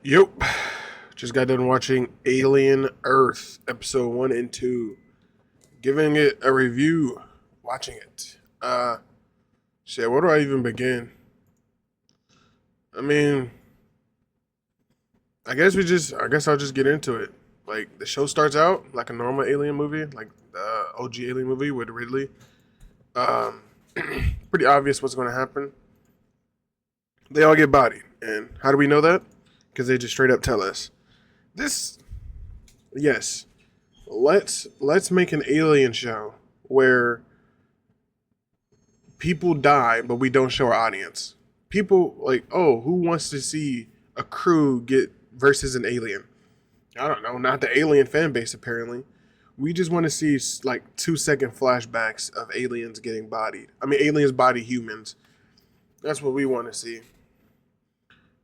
Yep. Just got done watching Alien Earth, episode 1 and 2. Giving it a review. Watching it. Shit, where do I even begin? I mean, I guess I'll just get into it. Like, the show starts out like a normal Alien movie, like the OG Alien movie with Ridley. Um, Pretty obvious what's going to happen. They all get bodied. And how do we know that? Because they just straight up tell us. This, yes, let's make an alien show where people die but we don't show our audience. People like, oh, who wants to see a crew get versus an alien? I don't know, not the alien fan base apparently. We just want to see like 2 second flashbacks of aliens getting bodied. I mean, aliens body humans. That's what we want to see.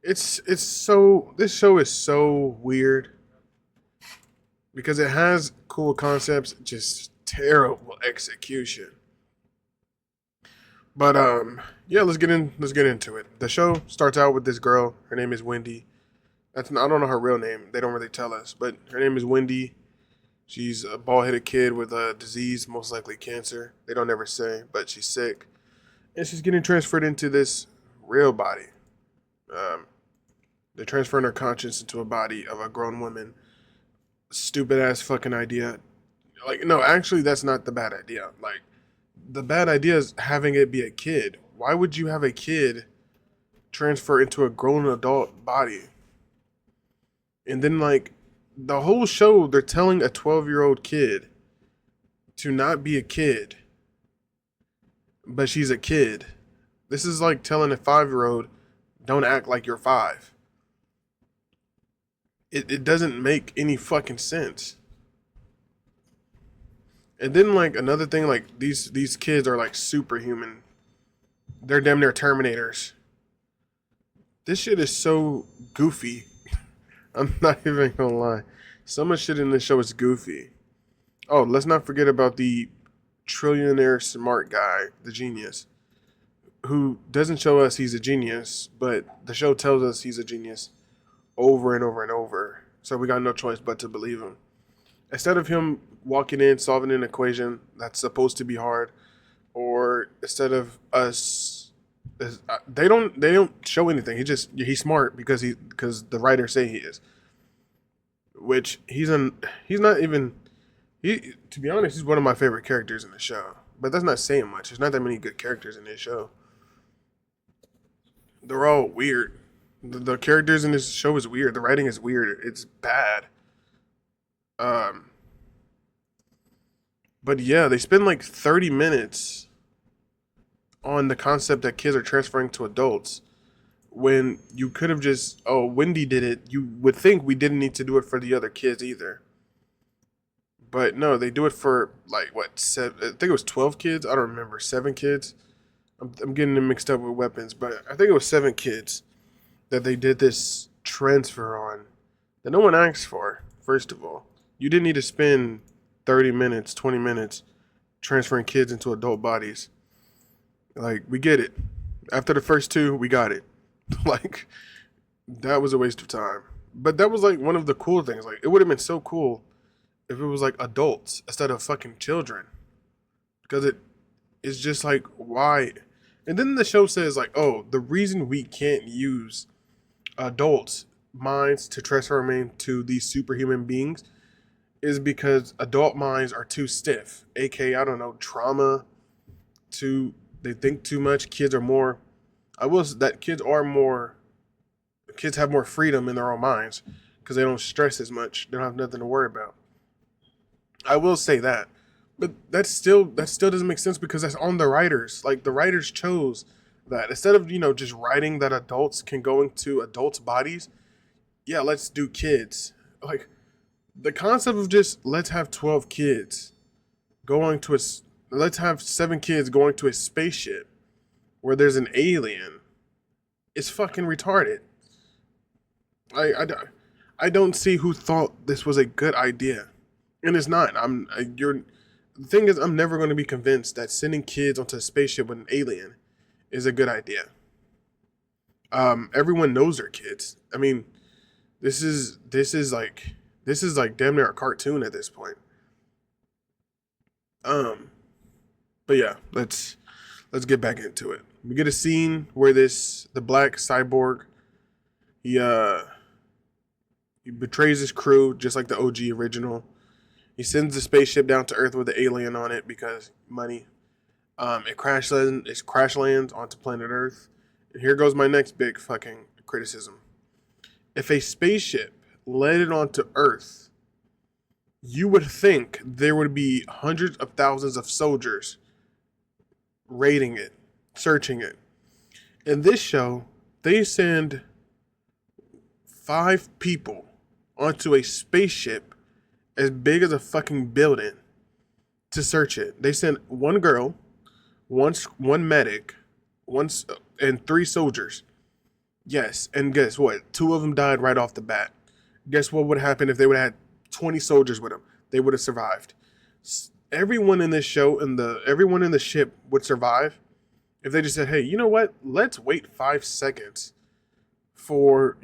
It's so this show is so weird because it has cool concepts, just terrible execution. But yeah, let's get into it. The show starts out with this girl. Her name is Wendy. I don't know her real name. They don't really tell us, but her name is Wendy. She's a bald-headed kid with a disease, most likely cancer. They don't ever say, but she's sick, and she's getting transferred into this real body. Um, they're transferring her conscience into a body of a grown woman. Stupid ass fucking idea. Like, no, actually, that's not the bad idea. Like, the bad idea is having it be a kid. Why would you have a kid transfer into a grown adult body? And then, like, the whole show, they're telling a 12-year-old kid to not be a kid, but she's a kid. This is like telling a 5-year-old, don't act like you're five. It doesn't make any fucking sense. And then, like, another thing, like, these kids are, like, superhuman. They're damn near Terminators. This shit is so goofy. I'm not even gonna lie. So much shit in this show is goofy. Oh, let's not forget about the trillionaire smart guy, the genius, who doesn't show us he's a genius, but the show tells us he's a genius over and over and over. So we got no choice but to believe him. Instead of him walking in, solving an equation that's supposed to be hard, or instead of us, they don't show anything. He's smart because the writers say he is. Which he's not even he to be honest, he's one of my favorite characters in the show. But that's not saying much. There's not that many good characters in this show. They're all weird. The characters in this show is weird. The writing is weird. It's bad. Um, but yeah, they spend like 30 minutes on the concept that kids are transferring to adults when you could have just, oh, Wendy did it. You would think we didn't need to do it for the other kids either. But no, they do it for like what? Seven, I think it was 12 kids. I don't remember. 7 kids. I'm getting them mixed up with weapons, but I think it was 7 kids that they did this transfer on that no one asked for. First of all, you didn't need to spend 30 minutes, 20 minutes transferring kids into adult bodies. Like, we get it. After the first two, we got it. Like, that was a waste of time. But that was like one of the cool things. Like, it would have been so cool if it was like adults instead of fucking children. Because it is just like, why? And then the show says, like, oh, the reason we can't use adults' minds to transform into these superhuman beings is because adult minds are too stiff. AK, I don't know, trauma, too, they think too much. Kids are more, I will, that kids have more freedom in their own minds because they don't stress as much. They don't have nothing to worry about. I will say that. But that still doesn't make sense because that's on the writers. Like, the writers chose that. Instead of, just writing that adults can go into adults' bodies, yeah, let's do kids. Like, the concept of just let's have 12 kids going to a let's have 7 kids going to a spaceship where there's an alien is fucking retarded. I, I, I don't see who thought this was a good idea. And it's not. The thing is, I'm never going to be convinced that sending kids onto a spaceship with an alien is a good idea. Everyone knows they're kids. I mean, This is like damn near a cartoon at this point. Um, but yeah, let's get back into it. We get a scene where the black cyborg he uh he betrays his crew just like the OG original. He sends the spaceship down to Earth with the alien on it because money. It crash lands onto planet Earth. And here goes my next big fucking criticism. If a spaceship landed onto Earth, you would think there would be hundreds of thousands of soldiers raiding it, searching it. In this show, they send 5 people onto a spaceship as big as a fucking building to search it. They send one girl, one medic, and 3 soldiers. Yes, and guess what? 2 of them died right off the bat. Guess what would happen if they would have had 20 soldiers with them? They would have survived. Everyone in this show and everyone in the ship would survive if they just said, "Hey, you know what? Let's wait 5 seconds for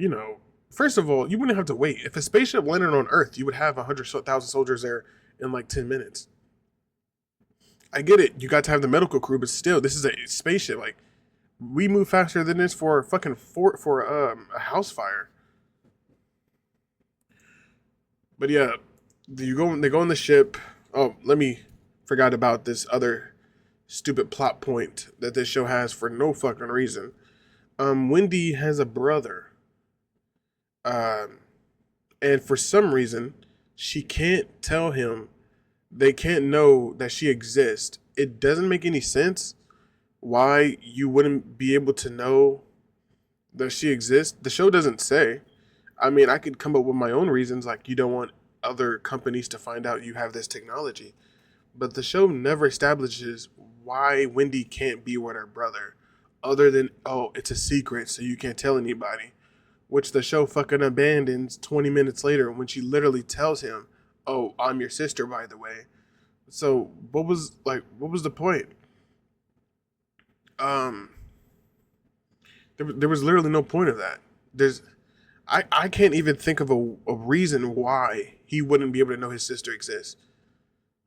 First of all, you wouldn't have to wait. If a spaceship landed on Earth, you would have 100,000 soldiers there in like 10 minutes. I get it. You got to have the medical crew, but still, this is a spaceship. Like, we move faster than this for a fucking a house fire. But yeah, they go on the ship. Oh, forgot about this other stupid plot point that this show has for no fucking reason. Wendy has a brother. And for some reason, she can't tell him. They can't know that she exists. It doesn't make any sense why you wouldn't be able to know that she exists. The show doesn't say. I mean, I could come up with my own reasons, like you don't want other companies to find out you have this technology. But the show never establishes why Wendy can't be with her brother, other than, oh, it's a secret, so you can't tell anybody. Which the show fucking abandons 20 minutes later when she literally tells him, oh, I'm your sister, by the way. So what was the point? Um, there was literally no point of that. I can't even think of a reason why he wouldn't be able to know his sister exists.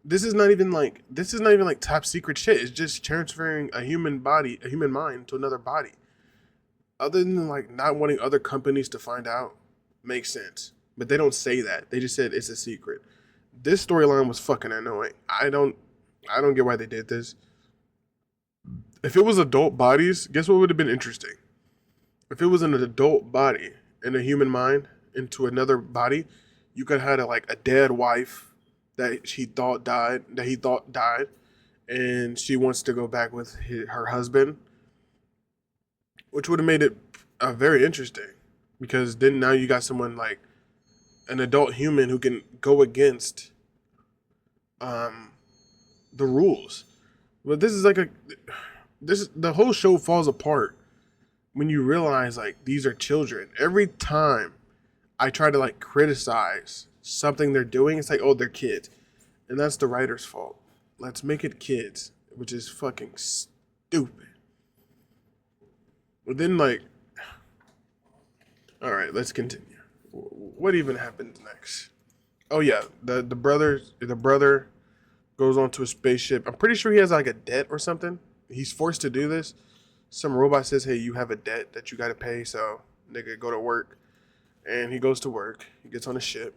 This is not even like top secret shit. It's just transferring a human mind to another body. Other than like not wanting other companies to find out, makes sense. But they don't say that. They just said it's a secret. This storyline was fucking annoying. I don't get why they did this. If it was adult bodies, guess what would have been interesting? If it was an adult body and a human mind into another body, you could have had a dead wife that he thought died, and she wants to go back with her husband, which would have made it very interesting, because then now you got someone like an adult human who can go against the rules. But the whole show falls apart when you realize these are children. Every time I try to criticize something they're doing, it's oh, they're kids. And that's the writer's fault. Let's make it kids, which is fucking stupid. But then alright, let's continue. What even happens next? Oh yeah, the brother goes onto a spaceship. I'm pretty sure he has a debt or something. He's forced to do this. Some robot says, hey, you have a debt that you gotta pay, so nigga, go to work. And he goes to work. He gets on a ship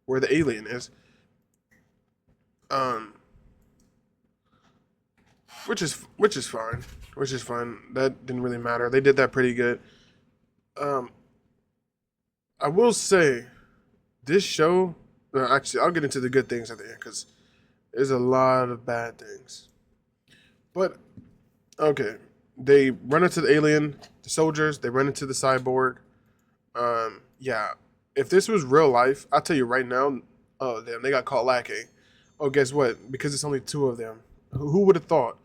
where the alien is. Which is fine. Which is fine. That didn't really matter. They did that pretty good. I will say, this show. Actually, I'll get into the good things at the end because there's a lot of bad things. But okay, they run into the alien, the soldiers. They run into the cyborg. Yeah. If this was real life, I'll tell you right now. Oh damn, they got caught lacking. Oh, guess what? Because it's only 2 of them. Who would have thought?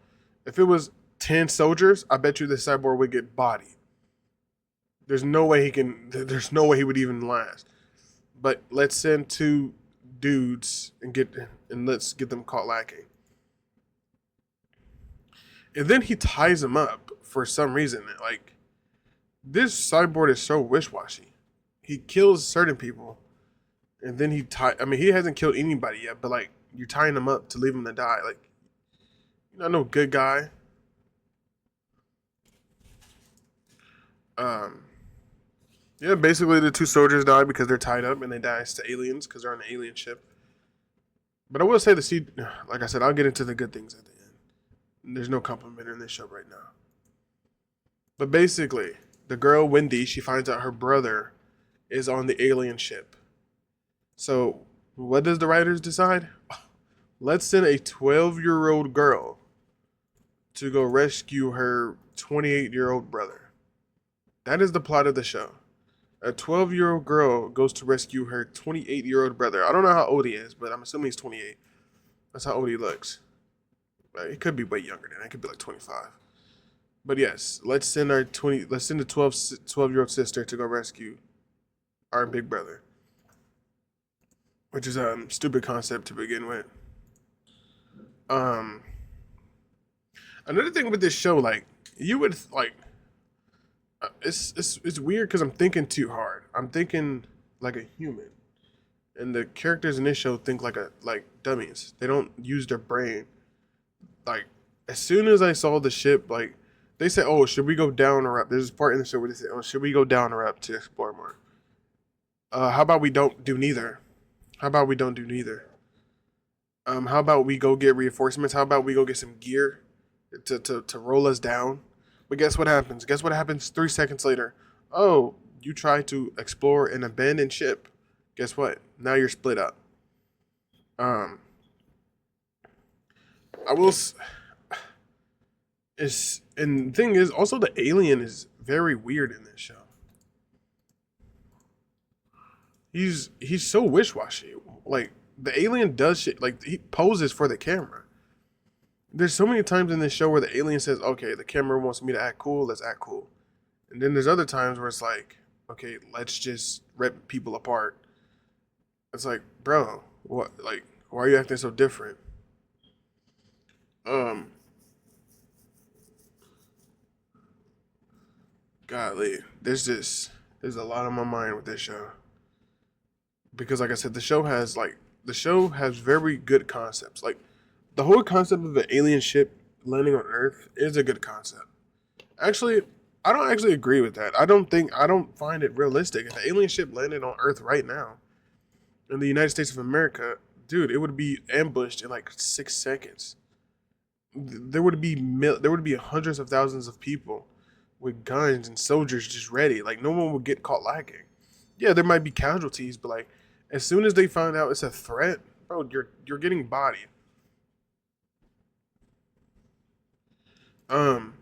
If it was 10 soldiers, I bet you the cyborg would get bodied. There's no way he would even last. But let's send 2 dudes and let's get them caught lacking. And then he ties them up for some reason. This cyborg is so wish-washy. he kills certain people, and then I mean, he hasn't killed anybody yet, but like you're tying him up to leave him to die. Like you're not no good guy. Um, yeah, basically the two soldiers die because they're tied up, and they die to aliens because they're on an alien ship. But I will say like I said, I'll get into the good things at the end. There's no compliment in this show right now. But basically, the girl Wendy, she finds out her brother is on the alien ship. So what does the writers decide? Let's send a 12-year-old girl to go rescue her 28-year-old brother. That is the plot of the show. A 12-year-old girl goes to rescue her 28-year-old brother. I don't know how old he is, but I'm assuming he's 28. That's how old he looks. He could be way younger than that. He could be like 25. But yes, let's send the 12-year-old sister to go rescue our big brother. Which is a stupid concept to begin with. Um Another thing with this show, like, you would like it's weird because I'm thinking too hard. I'm thinking like a human. And the characters in this show think like dummies. They don't use their brain. Like, as soon as I saw the ship, like, they said, "Oh, should we go down or up?" There's this part in the show where they say, "Oh, should we go down or up to explore more?" How about we don't do neither? How about we don't do neither? How about we go get reinforcements? How about we go get some gear to roll us down? But guess what happens? Guess what happens 3 seconds later? Oh, you try to explore an abandoned ship. Guess what? Now you're split up. Um, I will. And the thing is, also the alien is very weird in this show. He's so wish washy. Like, the alien does shit. Like, he poses for the camera. There's so many times in this show where the alien says, "Okay, the camera wants me to act cool. Let's act cool." And then there's other times where it's like, "Okay, let's just rip people apart." It's like, bro, what? Like, why are you acting so different? Um, Godly, there's a lot on my mind with this show because, like I said, the show has very good concepts. Like, the whole concept of an alien ship landing on Earth is a good concept. Actually, I don't actually agree with that. I don't find it realistic. If an alien ship landed on Earth right now in the United States of America, dude, it would be ambushed in like 6 seconds. There would be hundreds of thousands of people with guns and soldiers just ready. Like, no one would get caught lacking. Yeah, there might be casualties, but like, as soon as they find out it's a threat, bro, you're getting bodied. Um,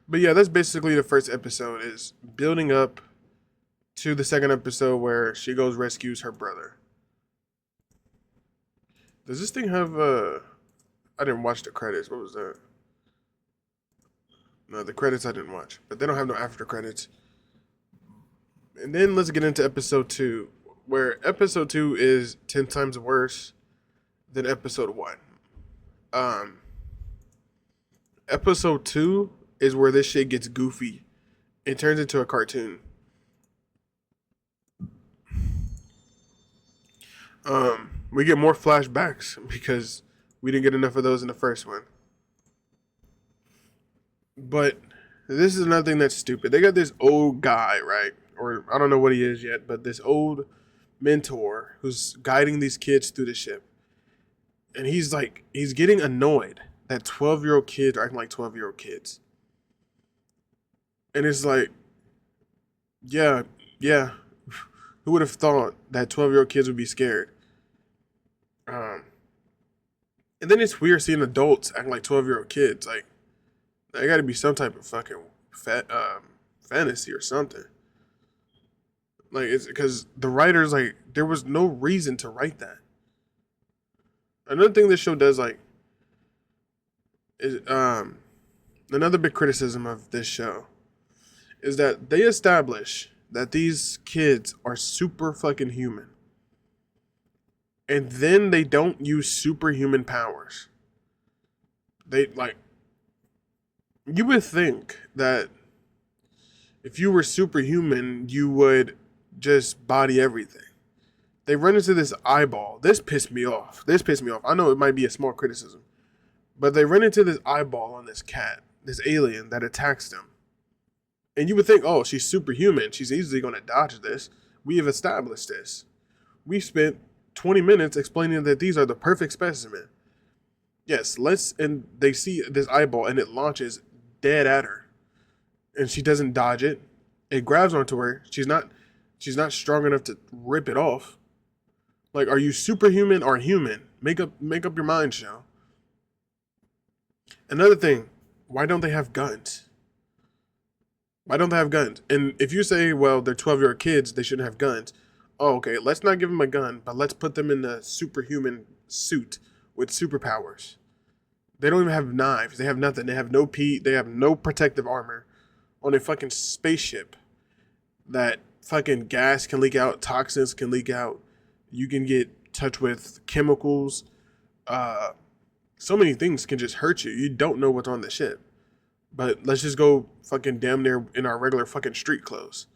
but yeah, that's basically the first episode, is building up to the second episode where she goes rescues her brother. Does this thing have I didn't watch the credits. What was that? No, the credits I didn't watch, but they don't have no after credits. And then let's get into episode two, where episode two is 10 times worse than episode one. Um, Episode two is where this shit gets goofy. It turns into a cartoon. We get more flashbacks because we didn't get enough of those in the first one. But this is another thing that's stupid. They got this old guy, right? Or I don't know what he is yet, but this old mentor who's guiding these kids through the ship. And he's getting annoyed that 12-year-old kids are acting like 12-year-old kids. And it's like, yeah, yeah. Who would have thought that 12-year-old kids would be scared? Um, and then it's weird seeing adults acting like 12-year-old kids. Like, there got to be some type of fucking fantasy or something. Like, it's because the writers, like, there was no reason to write that. Another thing this show does, like, is another big criticism of this show is that they establish that these kids are super fucking human. And then they don't use superhuman powers. They, like, you would think that if you were superhuman, you would just body everything. They run into this eyeball. This pissed me off. I know it might be a small criticism, but they run into this eyeball on this cat, this alien that attacks them. And you would think, oh, she's superhuman. She's easily going to dodge this. We have established this. We spent 20 minutes explaining that these are the perfect specimen. Yes, and they see this eyeball and it launches dead at her. And she doesn't dodge it. It grabs onto her. She's not strong enough to rip it off. Like, are you superhuman or human? Make up your mind, show. Another thing, why don't they have guns? Why don't they have guns? And if you say, well, they're 12-year-old kids, they shouldn't have guns. Oh, okay, let's not give them a gun, but let's put them in a superhuman suit with superpowers. They don't even have knives. They have nothing. They have they have no protective armor on a fucking spaceship that fucking gas can leak out, toxins can leak out. You can get touched with chemicals. So many things can just hurt you. You don't know what's on the ship. But let's just go fucking damn near in our regular fucking street clothes.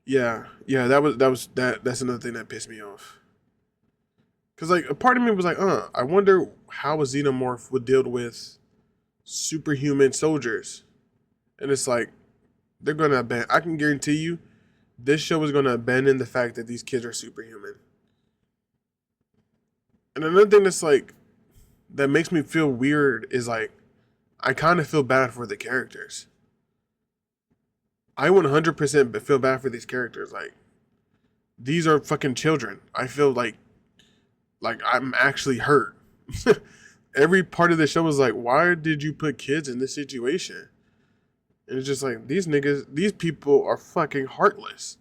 Yeah, that's another thing that pissed me off. Cause like a part of me was like, I wonder how a xenomorph would deal with superhuman soldiers. And it's like, they're gonna abandon. I can guarantee you, this show is gonna abandon the fact that these kids are superhuman. And another thing that's like, that makes me feel weird is like, I kind of feel bad for the characters. I 100% feel bad for these characters. Like, these are fucking children. I feel like I'm actually hurt. Every part of the show was like, why did you put kids in this situation? And it's just like, these people are fucking heartless.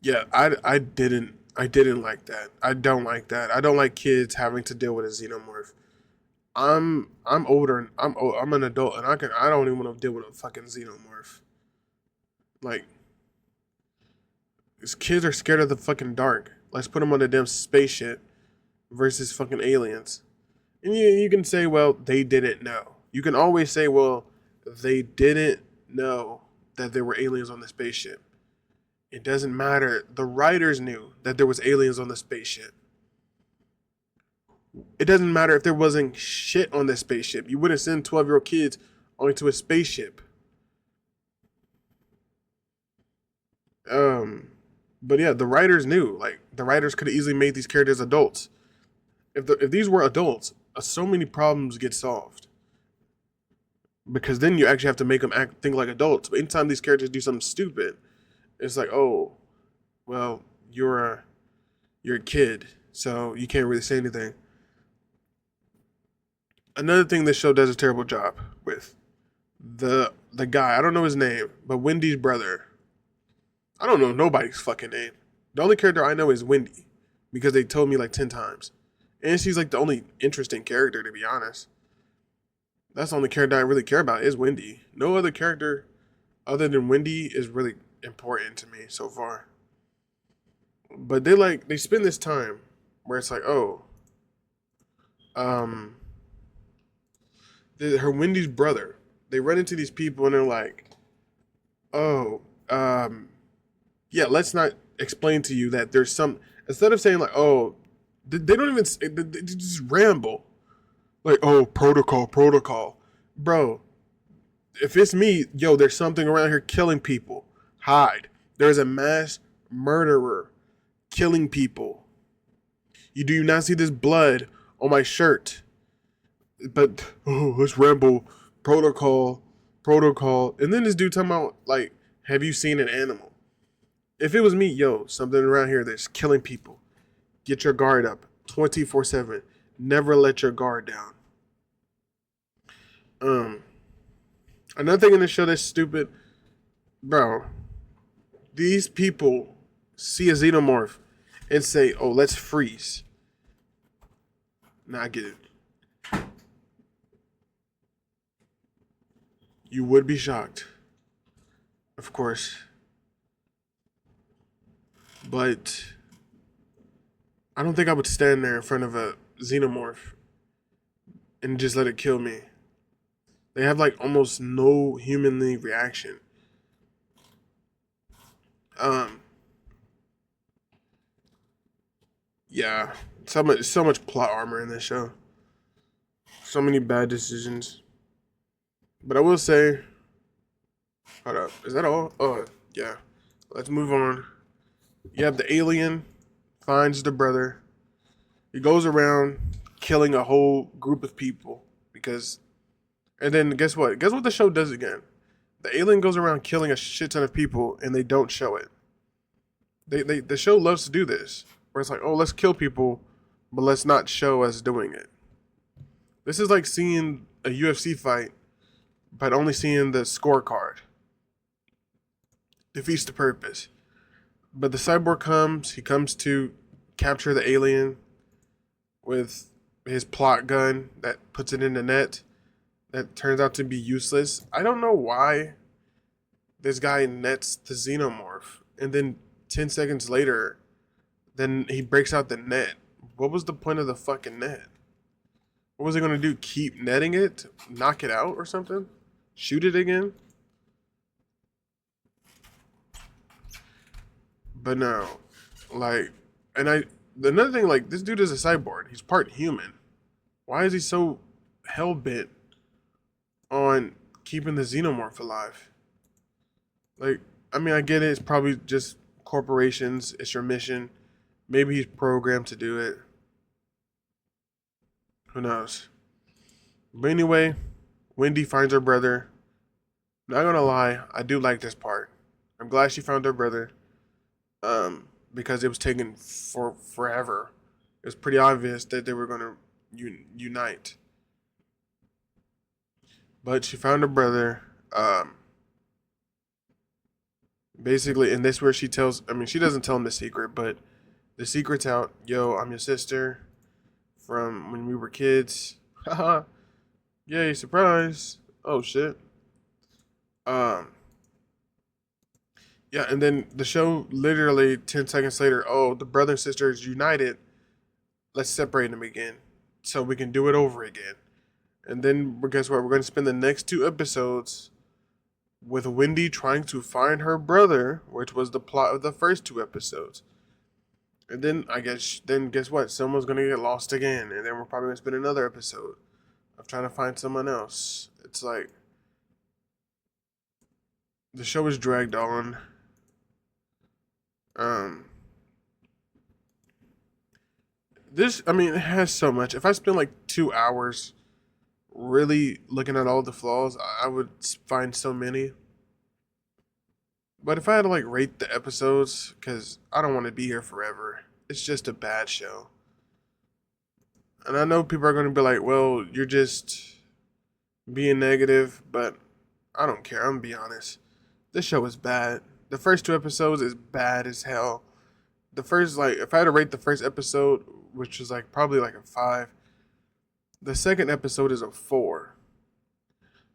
Yeah, I didn't like that. I don't like that. I don't like kids having to deal with a xenomorph. I'm older and I'm an adult and I don't even want to deal with a fucking xenomorph. Like, these kids are scared of the fucking dark. Let's put them on a damn spaceship versus fucking aliens. And you can say, well, they didn't know. You can always say, well, they didn't know that there were aliens on the spaceship. It doesn't matter. The writers knew that there was aliens on the spaceship. It doesn't matter if there wasn't shit on the spaceship. You wouldn't send 12-year-old kids onto a spaceship. But yeah, the writers knew. Like, the writers could have easily made these characters adults. If these were adults, so many problems get solved. Because then you actually have to make them think like adults. But anytime these characters do something stupid, it's like, oh, well, you're a kid, so you can't really say anything. Another thing this show does a terrible job with, the guy, I don't know his name, but Wendy's brother. I don't know nobody's fucking name. The only character I know is Wendy, because they told me like 10 times. And she's like the only interesting character, to be honest. That's the only character I really care about is Wendy. No other character other than Wendy is really important to me so far. But they spend this time where it's like, oh, her Wendy's brother. They run into these people and they're like, oh, yeah, let's not explain to you that there's some, instead of saying like, oh, they don't even, they just ramble. Like, oh, protocol. Bro, if it's me, yo, there's something around here killing people. Hide. There's a mass murderer killing people. Do you not see this blood on my shirt? But, oh, let's ramble. Protocol. And then this dude talking about, like, have you seen an animal? If it was me, yo, something around here that's killing people. Get your guard up 24/7. Never let your guard down. Another thing in the show that's stupid, bro. These people see a xenomorph and say, "Oh, let's freeze." Now I get it. You would be shocked, of course, but I don't think I would stand there in front of a xenomorph and just let it kill me. They have like almost no humanly reaction. Um, yeah, so much plot armor in this show. So many bad decisions. But I will say, hold up, is that all? Oh, yeah. Let's move on. You have the alien finds the brother. He goes around killing a whole group of people because, and then guess what? Guess what the show does again? The alien goes around killing a shit ton of people, and they don't show it. The show loves to do this, where it's like, oh, let's kill people, but let's not show us doing it. This is like seeing a UFC fight, but only seeing the scorecard. Defeats the purpose. But the cyborg comes. He comes to capture the alien with his plot gun that puts it in the net. That turns out to be useless. I don't know why this guy nets the xenomorph, and then 10 seconds later, then he breaks out the net. What was the point of the fucking net? What was he gonna do? Keep netting it? Knock it out or something? Shoot it again? But no, like, and another thing, like, this dude is a cyborg. He's part human. Why is he so hell bent on keeping the xenomorph alive? Like, I mean, I get it. It's probably just corporations. It's your mission. Maybe he's programmed to do it. Who knows? But anyway, Wendy finds her brother. Not gonna lie, I do like this part. I'm glad she found her brother. Because it was taking for forever. It was pretty obvious that they were gonna unite. But she found her brother. Basically, and this where she tells. I mean, she doesn't tell him the secret, but the secret's out. Yo, I'm your sister from when we were kids. Haha. Yay, surprise. Oh shit. Um yeah, and then the show literally 10 seconds later, oh, the brother and sister is united. Let's separate them again so we can do it over again. And then guess what? We're going to spend the next 2 episodes with Wendy trying to find her brother, which was the plot of the first 2 episodes. And then guess what? Someone's going to get lost again, and then we're probably going to spend another episode of trying to find someone else. It's like the show is dragged on. I mean, it has so much. If I spend like 2 hours really looking at all the flaws, I would find so many. But if I had to like rate the episodes, because I don't want to be here forever, it's just a bad show. And I know people are going to be like, well, you're just being negative, but I don't care. I'm going to be honest. This show is bad. The first 2 episodes is bad as hell. The first, like, if I had to rate the first episode, which is like probably like a 5, the second episode is a 4.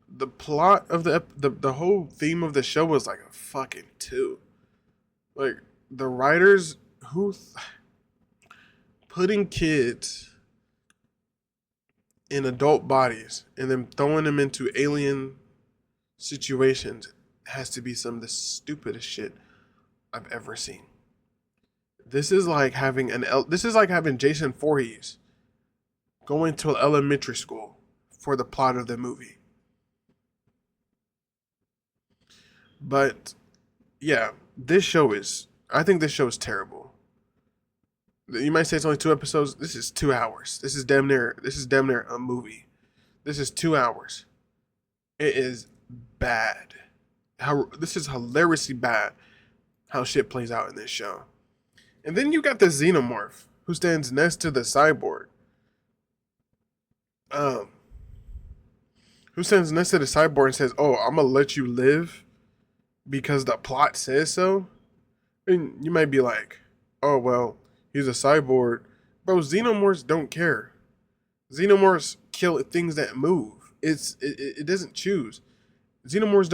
The plot of the whole theme of the show was like a fucking 2. Like, the writers who putting kids in adult bodies and then throwing them into alien situations has to be some of the stupidest shit I've ever seen. This is like having Jason Voorhees going to elementary school for the plot of the movie. But yeah, I think this show is terrible. You might say it's only 2 episodes. This is 2 hours. This is damn near a movie. This is 2 hours. It is bad. This is hilariously bad how shit plays out in this show. And then you got the xenomorph who stands next to the cyborg. Who stands next to the cyborg and says, "Oh, I'm gonna let you live because the plot says so." And you might be like, "Oh well, he's a cyborg." Bro, xenomorphs don't care. Xenomorphs kill things that move. It doesn't choose. Xenomorphs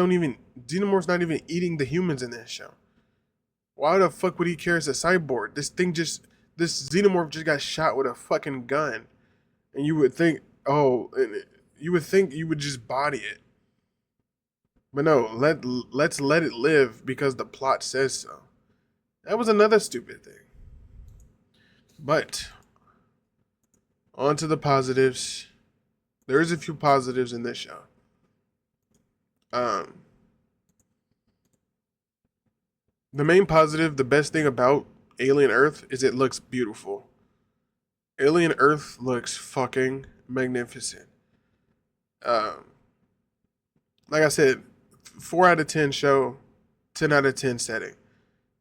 not even eating the humans in this show. Why the fuck would he care as a cyborg? this xenomorph just got shot with a fucking gun, and you would think, oh, you would think you would just body it, but no, let's let it live because the plot says so. That was another stupid thing. But on to the positives. There's a few positives in this show. Um, the main positive, the best thing about Alien Earth is it looks beautiful. Alien Earth looks fucking magnificent. Um, like I said, 4 out of 10 show, 10 out of 10 setting.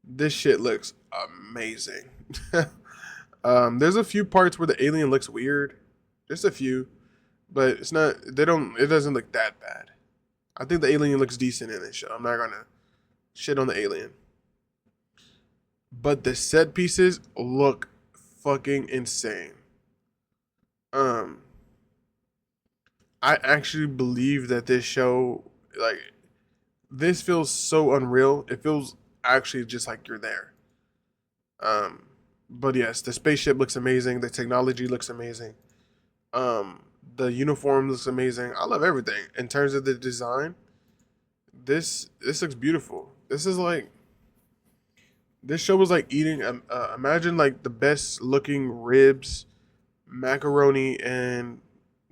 This shit looks amazing. There's a few parts where the alien looks weird, just a few, but it's not. They don't. It doesn't look that bad. I think the alien looks decent in this show. I'm not gonna shit on the alien, but the set pieces look fucking insane. Um, I actually believe that this show, like, this feels so unreal. It feels actually just like you're there. Um, but yes, the spaceship looks amazing. The technology looks amazing. Um, the uniform looks amazing. I love everything in terms of the design. This looks beautiful. This is like this show was like eating. Imagine like the best looking ribs, macaroni, and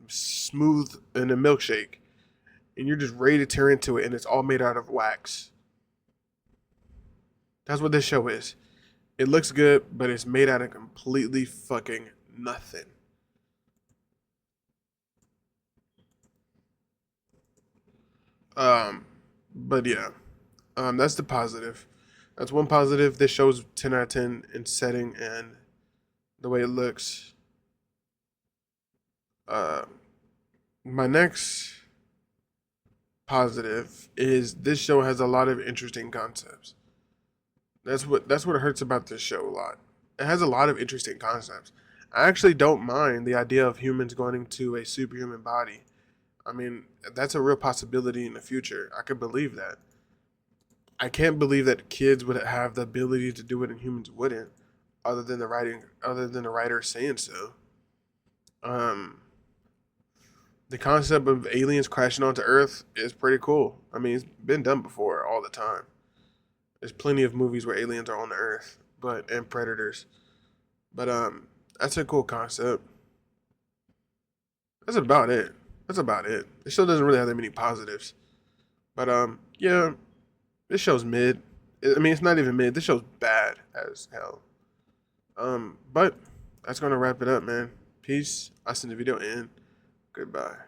smooth in a milkshake, and you're just ready to tear into it, and it's all made out of wax. That's what this show is. It looks good, but it's made out of completely fucking nothing. Um, but yeah, that's the positive. That's one positive. This show's 10 out of 10 in setting and the way it looks. Uh, my next positive is this show has a lot of interesting concepts. That's what hurts about this show a lot. It has a lot of interesting concepts. I actually don't mind the idea of humans going into a superhuman body. I mean, that's a real possibility in the future. I could believe that. I can't believe that kids would have the ability to do it and humans wouldn't, other than the writer saying so. Um, the concept of aliens crashing onto Earth is pretty cool. I mean, it's been done before all the time. There's plenty of movies where aliens are on the Earth, and predators. But that's a cool concept. That's about it. That's about it. The show doesn't really have that many positives. But yeah, this show's mid. I mean, it's not even mid. This show's bad as hell. But that's gonna wrap it up, man. Peace. I'll send the video in. Goodbye.